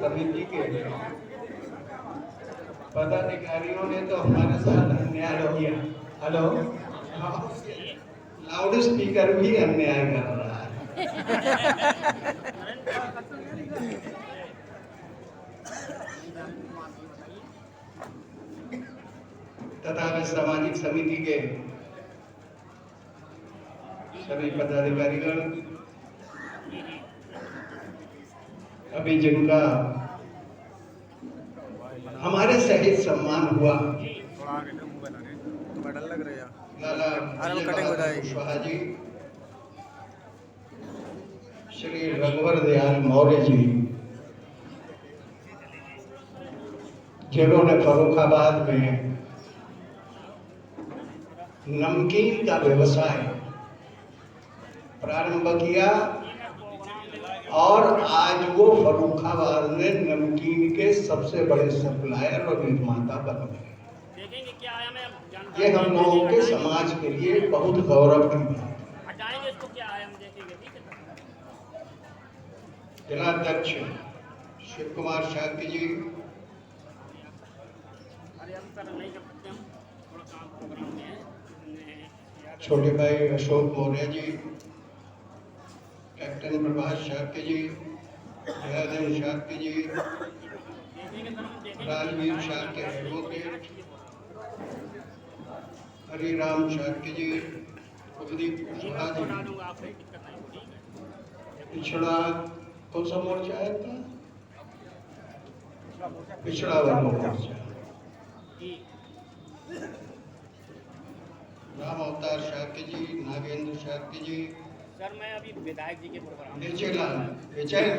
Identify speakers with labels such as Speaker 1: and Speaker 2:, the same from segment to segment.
Speaker 1: समिति के पदाधिकारियों ने तो हमारे साथ अन्याय हो गया। हेलो, लाउड स्पीकर भी अन्याय कर रहा है। तथा सामाजिक समिति के सभी पदाधिकारीगण, अभी जिनका हमारे सहित सम्मान हुआ, लाला कुशवाहा जी, श्री रघुवर दयाल मौर्य जी, जिन्होंने फर्रुखाबाद में नमकीन का व्यवसाय प्रारंभ किया और आज वो फर्रुखाबाद में नमकीन के सबसे बड़े सप्लायर और निर्माता बन गए। ये हम लोगों के समाज के लिए बहुत गौरव की बात है। जिलाध्यक्ष शिव कुमार शाक्य जी, छोटे भाई अशोक मौर्य जी, कैप्टन प्रभाष शाक्य जी, जयादेव शाक्य जी, राजवीर शाक्य एडवोकेट, हरिराम शाक्य जी, कुलदीप कुशवाहा जी, पिछड़ा कौन सा मोर्चा है था? पिछड़ा वर्ग मोर्चा, राम अवतार शाक्य जी, नागेंद्र शाक्य जी।
Speaker 2: सर मैं अभी विधायक जी के प्रोग्राम
Speaker 1: बेचैलाल बेचैन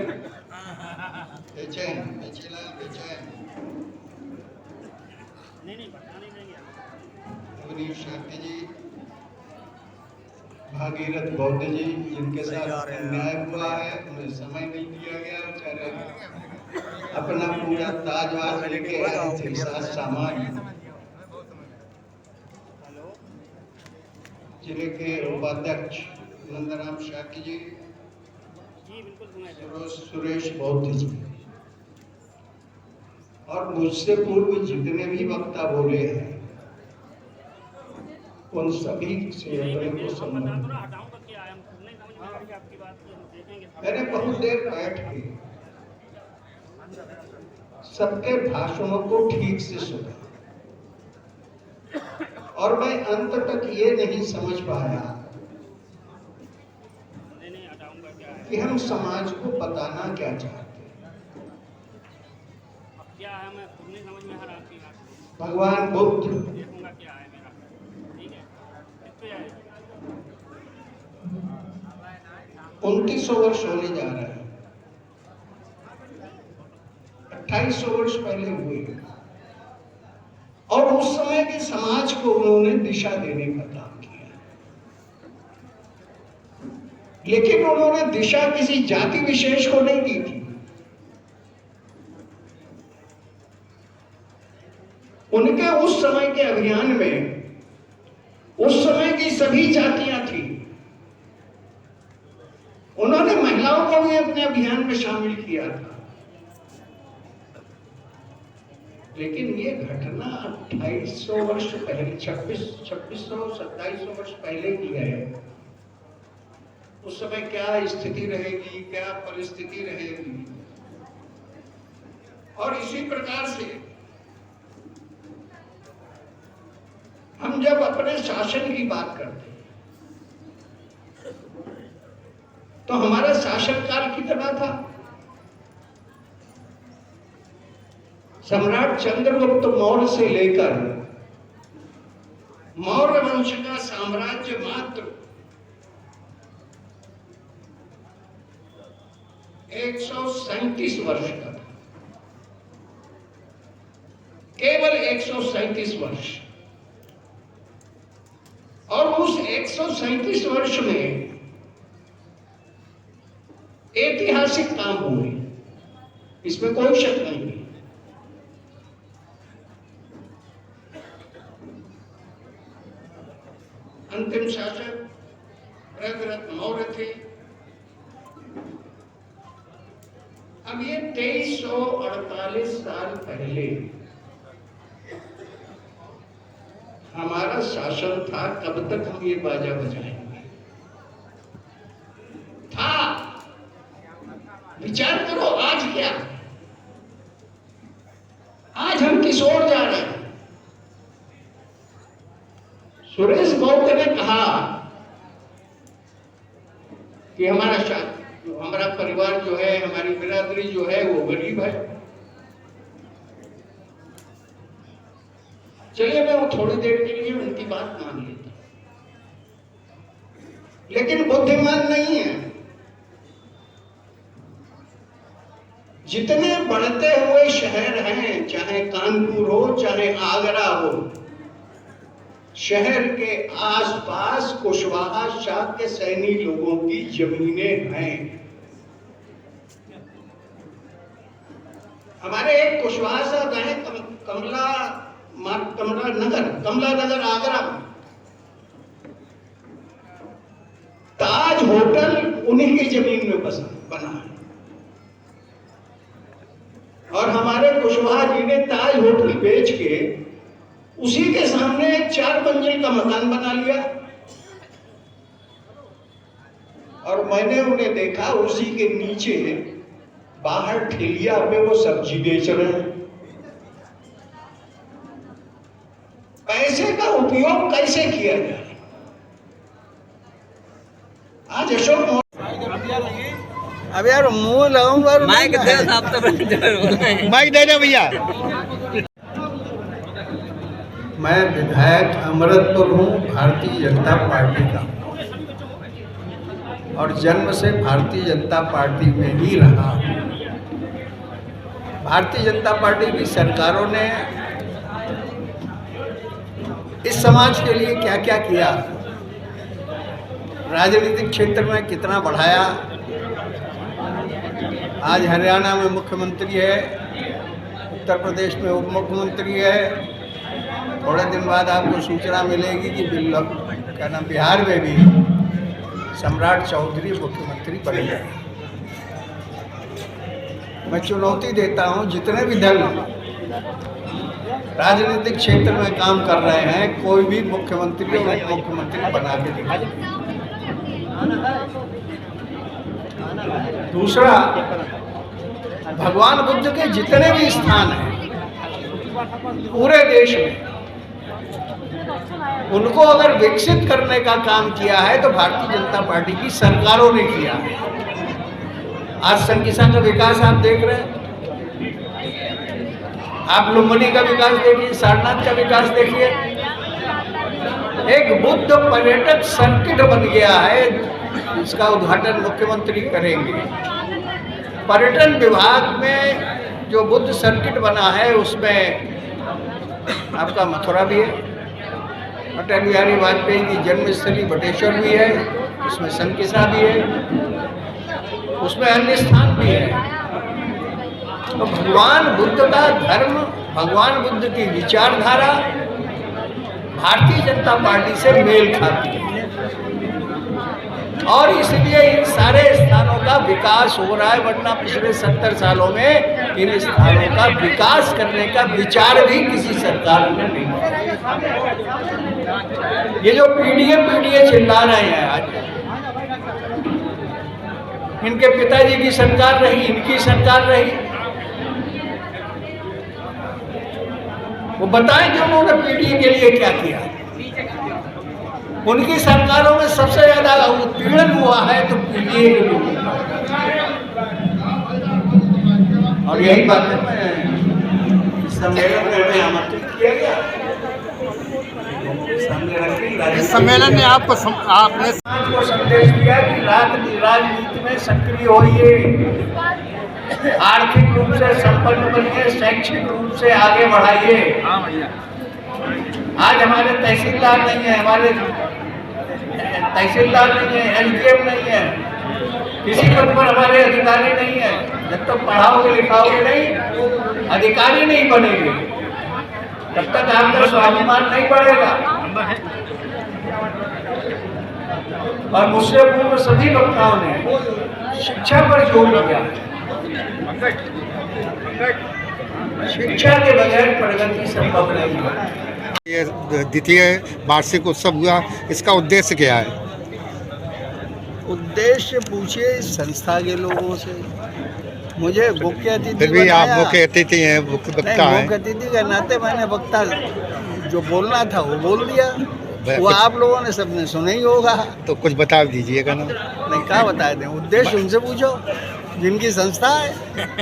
Speaker 1: बेचैन बेचैलाल बेचैन
Speaker 2: नहीं बता नहीं देंगे।
Speaker 1: नवनीत शाक्य जी, भागीरथ बौद्ध जी, जिनके साथ अन्याय हुआ है, उन्हें समय नहीं दिया गया, बेचारे अपना पूरा ताजवाज लेके आए थे, साथ सामान। जिले के उपाध्यक्ष नंदराम शाक्य जी, सुरेश बौद्ध जी, और मुझसे पूर्व जितने भी वक्ता बोले हैं उन सभी से को सम्मान। मैंने बहुत देर बैठ के सबके भाषणों को ठीक से सुना और मैं अंत तक ये नहीं समझ पाया कि हम समाज को बताना क्या चाहते हैं।
Speaker 2: क्या है मैं खुद नहीं समझ में आ रहा आपकी बात।
Speaker 1: भगवान बुद्ध
Speaker 2: देखूंगा क्या है मेरा, ठीक है, इस पे आए
Speaker 1: 2900 वर्ष होने जा रहे हैं, 2800 वर्ष पहले हुए और उस समय के समाज को उन्होंने दिशा देने का काम किया, लेकिन उन्होंने दिशा किसी जाति विशेष को नहीं दी थी। उनके उस समय के अभियान में उस समय की सभी जातियां थी। उन्होंने महिलाओं को भी अपने अभियान में शामिल किया था, लेकिन ये घटना 2800 वर्ष पहले, 2600 2700 वर्ष पहले की है। उस समय क्या स्थिति रहेगी, क्या परिस्थिति रहेगी। और इसी प्रकार से हम जब अपने शासन की बात करते हैं तो हमारा शासनकाल कितना था? सम्राट चंद्रगुप्त मौर्य से लेकर मौर्य वंश का साम्राज्य मात्र 137 वर्ष का था, केवल 137 वर्ष। और उस 137 वर्ष में ऐतिहासिक काम हुए, इसमें कोई शक नहीं है। अंतिम शासक रघुरथ मौर्य थे। अब ये 2348 साल पहले हमारा शासन था, कब तक हम ये बाजा बजाएंगे? था। विचार करो आज क्या, आज हम किस ओर जा रहे हैं? सुरेश गौड़ ने कहा कि हमारा परिवार जो है, हमारी बिरादरी जो है वो गरीब है। चलिए मैं वो थोड़ी देर के लिए उनकी बात मान लेता, लेकिन बुद्धिमान नहीं है। जितने बढ़ते हुए शहर हैं, चाहे कानपुर हो चाहे आगरा हो, शहर के आसपास कुशवाहा शाह के सैनी लोगों की जमीनें हैं। हमारे एक कुशवाहा साहब हैं कमला नगर आगरा में, ताज होटल उन्हीं की जमीन में बना है। और हमारे कुशवाहा जी ने ताज होटल बेच के उसी के सामने एक 4 मंजिल का मकान बना लिया। और मैंने उन्हें देखा उसी के नीचे बाहर ठेलिया पे वो सब्जी बेच रहे हैं। पैसे का उपयोग कैसे किया जाए? आज अशोक
Speaker 3: अब यार मुंह लगाऊंगा, माइक दे साहब, तो माइक दे दे भैया।
Speaker 1: मैं विधायक अमृतपुर हूँ, भारतीय जनता पार्टी का, और जन्म से भारतीय जनता पार्टी में ही रहा। भारतीय जनता पार्टी की सरकारों ने इस समाज के लिए क्या क्या किया, राजनीतिक क्षेत्र में कितना बढ़ाया। आज हरियाणा में मुख्यमंत्री है, उत्तर प्रदेश में उप मुख्यमंत्री है, थोड़े दिन बाद आपको सूचना मिलेगी कि क्या नाम बिहार में भी सम्राट चौधरी मुख्यमंत्री बनेंगे। मैं चुनौती देता हूं, जितने भी दल राजनीतिक क्षेत्र में काम कर रहे हैं, कोई भी मुख्यमंत्री और उप मुख्यमंत्री बना के दिखाए। दूसरा, भगवान बुद्ध के जितने भी स्थान हैं पूरे देश में, उनको अगर विकसित करने का काम किया है तो भारतीय जनता पार्टी की सरकारों ने किया है। आज संकिसा का विकास आप देख रहे हैं, आप लुम्बिनी का विकास देखिए, सारनाथ का विकास देखिए। एक बुद्ध पर्यटक सर्किट बन गया है, इसका उद्घाटन मुख्यमंत्री करेंगे। पर्यटन विभाग में जो बुद्ध सर्किट बना है उसमें आपका मथुरा भी है, अटल बिहारी वाजपेयी की जन्मस्थली बटेश्वर भी है, उसमें संकिसा भी है, उसमें अन्य स्थान भी है। तो भगवान बुद्ध का धर्म, भगवान बुद्ध की विचारधारा भारतीय जनता पार्टी से मेल खाती है, और इसलिए इन सारे स्थानों का विकास हो रहा है। वरना पिछले 70 सालों में इन स्थानों का विकास करने का विचार भी किसी सरकार ने नहीं किया। ये जो पीडीए चिल्ला रहे हैं आज, इनके पिताजी की सरकार रही, इनकी सरकार रही, वो बताएं कि उन्होंने पीडीए के लिए क्या किया। उनकी सरकारों में सबसे ज्यादा उत्पीड़न हुआ है तो पीडीए के लोगों का। और यही बात है, मैं सम्मेलन में आमंत्रित किया गया।
Speaker 3: इस सम्मेलन में आपने
Speaker 1: समाज को संदेश दिया कि राजनीति में सक्रिय होइए, आर्थिक रूप से संपन्न बनिए, शैक्षिक रूप से आगे बढ़ाइए। आज हमारे तहसीलदार नहीं है, एसडीएम नहीं है, किसी पद पर हमारे अधिकारी नहीं है। जब तक पढ़ाओगे लिखाओगे नहीं, अधिकारी नहीं बनेंगे, तब तक आपका स्वाभिमान नहीं बढ़ेगा। और मुझसे पूर्व सभी वक्ताओं ने शिक्षा पर जोर दिया। शिक्षा के बगैर प्रगति संभव नहीं है।
Speaker 4: ये द्वितीय वार्षिक उत्सव हुआ, इसका उद्देश्य क्या है?
Speaker 3: उद्देश्य पूछिए इस संस्था के लोगों से। मुझे मुख्य अतिथि
Speaker 4: फिर भी आप
Speaker 3: बनाया।
Speaker 4: मुख्य अतिथि हैं, मुख्य वक्ता
Speaker 3: नहीं,
Speaker 4: हैं।
Speaker 3: मुख्य अतिथि के नाते मैंने वक्ता जो बोलना था वो बोल दिया। वो आप लोगों ने सबने सुना ही होगा।
Speaker 4: तो कुछ बता दीजिएगा ना।
Speaker 3: नहीं, क्या बता दें, उद्देश्य उनसे पूछो जिनकी संस्था है।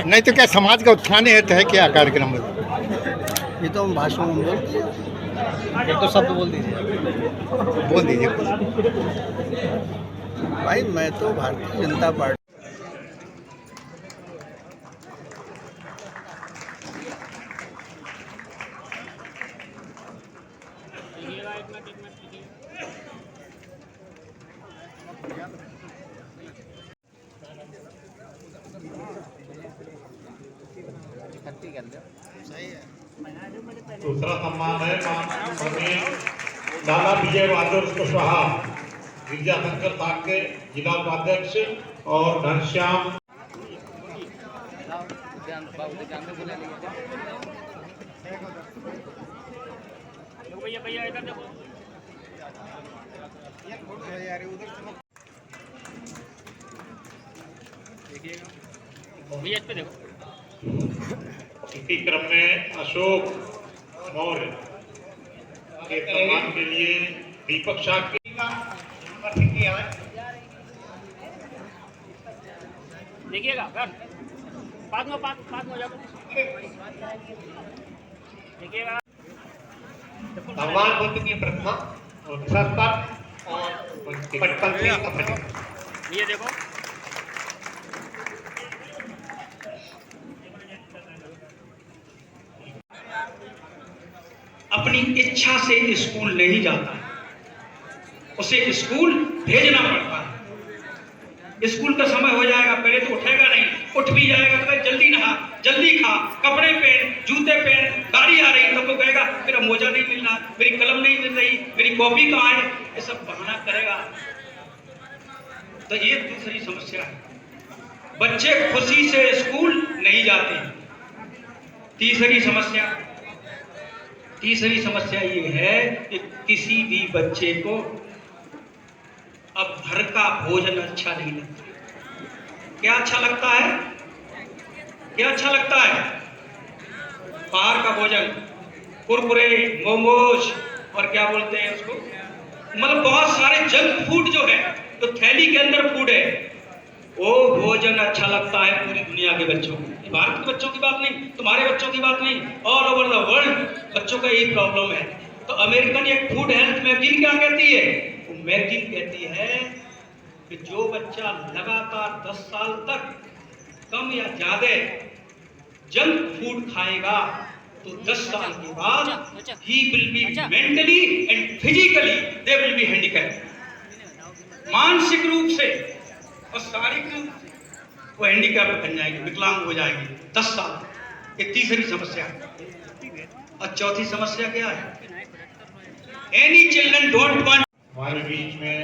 Speaker 4: नहीं तो क्या समाज का उत्थान हेतु है क्या कार्यक्रम?
Speaker 3: ये तो हम भाषण में बोल दिए।
Speaker 4: ये तो शब्द बोल दीजिए
Speaker 3: भाई मैं तो भारतीय जनता पार्टी
Speaker 5: दूसरा सम्मान है माननीय लाला विजय बहादुर कुशवाहा विद्याशंकर साग के जिला उपाध्यक्ष और घनश्याम
Speaker 2: भैया भैया इधर देखो भैया इस पे देखो।
Speaker 5: इसी क्रम में अशोक मौर्य के सम्मान के लिए दीपक शाह
Speaker 2: देखिएगा बाद में हो जाओ देखिएगा।
Speaker 5: भगवान बुद्ध की प्रतिमा और सस्तर और 55 का फटिक।
Speaker 2: ये देखो
Speaker 6: अपनी इच्छा से स्कूल नहीं जाता, उसे स्कूल भेजना पड़ता है। स्कूल का समय हो जाएगा, पहले तो उठेगा नहीं, उठ भी जाएगा तो जल्दी नहा, जल्दी खा, कपड़े पहन, जूते पहन, गाड़ी आ रही तब तो कहेगा मेरा मोजा नहीं मिल रहा, मेरी कलम नहीं मिल रही, मेरी कॉपी कहाँ है, ये सब बहाना करेगा। तो ये दूसरी समस्या है, बच्चे खुशी से स्कूल नहीं जाते। तीसरी समस्या ये है कि किसी भी बच्चे को अब घर का भोजन अच्छा नहीं लगता। क्या अच्छा लगता है? क्या अच्छा लगता है? बाहर का भोजन, कुरकुरे, मोमोज और क्या बोलते हैं उसको, मतलब बहुत सारे जंक फूड जो है, तो थैली के अंदर फूड है, वो भोजन अच्छा लगता है पूरी दुनिया के बच्चों को। भारत के बच्चों की बात नहीं, तुम्हारे बच्चों की बात नहीं, ऑल ओवर द वर्ल्ड बच्चों का यही प्रॉब्लम है। तो अमेरिकन एक फूड हेल्थ मैगजीन क्या कहती है? वो मैगजीन कहती है कि जो बच्चा लगातार 10 साल तक कम या ज्यादा जंक फूड खाएगा तो 10 साल के बाद he will be mentally and physically they will be handicap. मानसिक रूप से और शारीरिक रूप से वो हैंडीकैप बन जाएंगे, विकलांग हो जाएंगे 10 साल। ये तीसरी समस्या है। और चौथी समस्या क्या है? Any children don't want.
Speaker 5: हमारे बीच में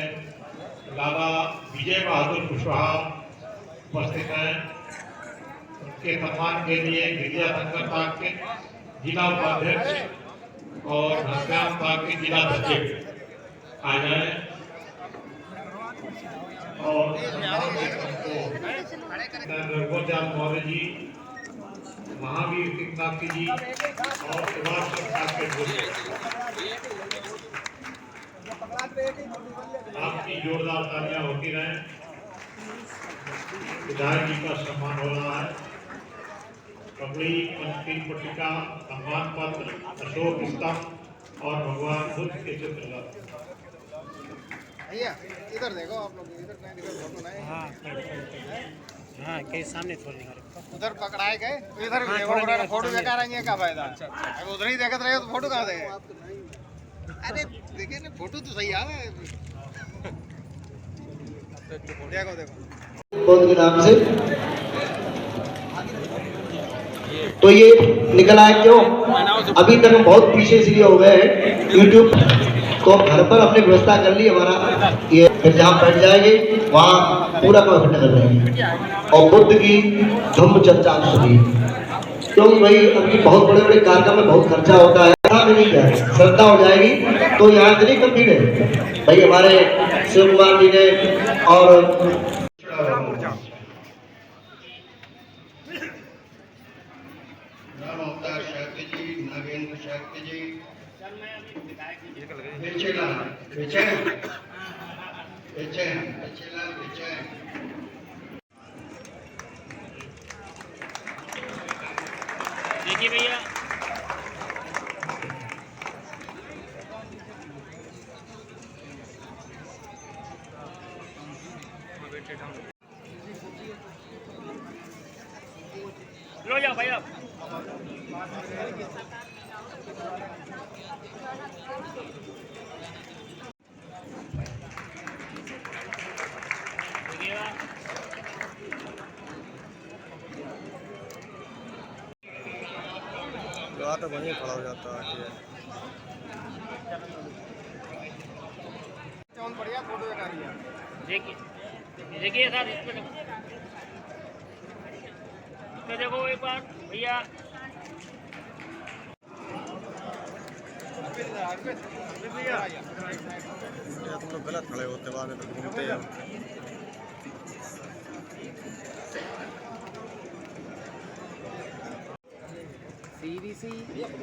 Speaker 5: लाला विजय बहादुर कुशवाहा उपस्थित हैं। उनके सम्मान के लिए विद्याशंकर साग के जिला उपाध्यक्ष और घनश्याम साग के जिला अध्यक्ष आ जाए और रघुवरदास मौर्य जी, महावीर सिंह जी और सुभाष साग के आपकी जोरदार तालियां होती रहे। विधायक जी का सम्मान हो रहा है। पगड़ी, पंचतीन पट्टिका, सम्मान पत्र, अशोक स्तंभ और भगवान बुद्ध के चित्र।
Speaker 4: भैया इधर देखो आप लोग, इधर
Speaker 2: हाँ कहीं सामने थोड़ी निकालो,
Speaker 4: उधर पकड़ाए गए तो इधर देखो, फोटो बेकार आएंगे, क्या फायदा? अब उधर ही देखते रहे तो फोटो कहाँ देंगे? अरे देखिए ना, फोटो तो सही आ रहा है। देखो देखो
Speaker 1: बुद्ध के नाम से तो ये निकल आए क्यों? अभी तक बहुत पीछे से हो गए हैं यूट्यूब
Speaker 7: तो घर पर अपनी व्यवस्था कर ली हमारा ये, फिर जहाँ बैठ जाएंगे वहाँ पूरा प्रवचन कर देंगे और बुद्ध की धम्म चर्चा सुनी, क्योंकि भाई अभी बहुत बड़े बड़े कार्यक्रम में बहुत खर्चा होता है, भी नहीं जाए श्रद्धा हो जाएगी तो यहाँ से नहीं कम भीड़ है भाई। हमारे शिव कुमार जी ने और
Speaker 1: नागेंद्र शाक्य जी
Speaker 2: देखिए भैया लो जाओ भैया
Speaker 4: तो वहीं खड़ा हो जाता है। बढ़िया फोटो दिखा रही है।
Speaker 2: देखिए सर इसमें देखो एक बार भैया
Speaker 4: तुम लोग गलत खड़े होते बाद में घूमते हैं।
Speaker 8: CBC MP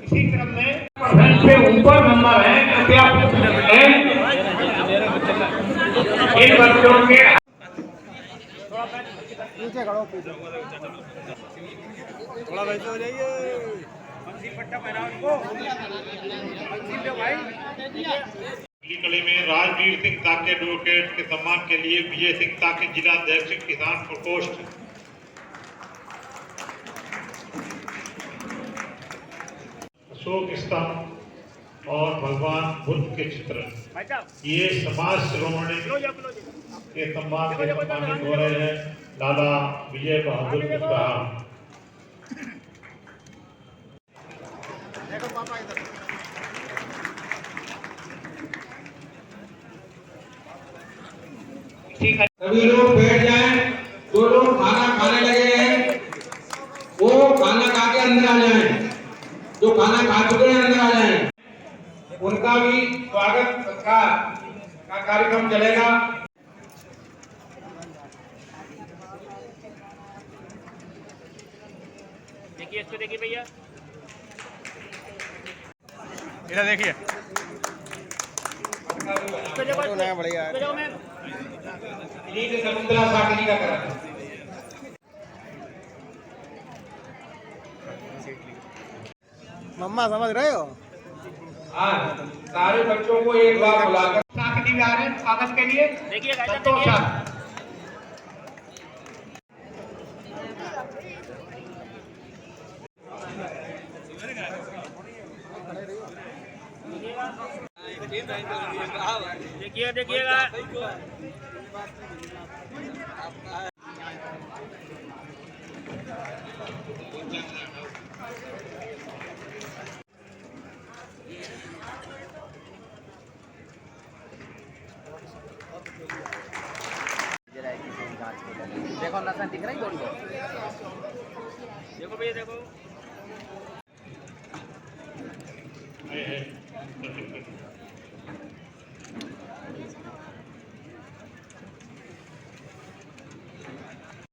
Speaker 5: इसी क्रम में से ऊपर नंबर है, कृपया इन बच्चों के
Speaker 4: पीछे खड़ो, पीछे थोड़ा वैसे हो जाइए।
Speaker 5: कली में राजवीर सिंह ताके एडवोकेट के सम्मान के लिए विजय सिंह ताके जिला अध्यक्ष किसान प्रकोष्ठ अशोक स्तंभ और भगवान बुद्ध के चित्र ये समाज शिरोमणि के सम्मान से सम्मानित हो रहे हैं लाला विजय बहादुर कुशवाहा।
Speaker 9: सभी लोग बैठ जाएं, जो लोग खाना खाने लगे हैं वो खाना खा के अंदर आ जाएं, जो खाना खा चुके हैं अंदर आ जाएं। उनका भी स्वागत सत्कार का कार्यक्रम चलेगा।
Speaker 2: देखिए इसको देखिए भैया,
Speaker 4: इधर देखिए बढ़िया है।
Speaker 9: समुद्रा सागरी का करा
Speaker 4: मम्मा समझ रहे हो?
Speaker 9: आज सारे बच्चों को एक बार बुलाकर सागरी भी आ रहे हैं स्वागत के लिए।
Speaker 2: देखिए देखिए देखिएगा
Speaker 8: देखो नशा दिख रही थोड़ी बहुत।
Speaker 2: देखो भैया देखो
Speaker 5: है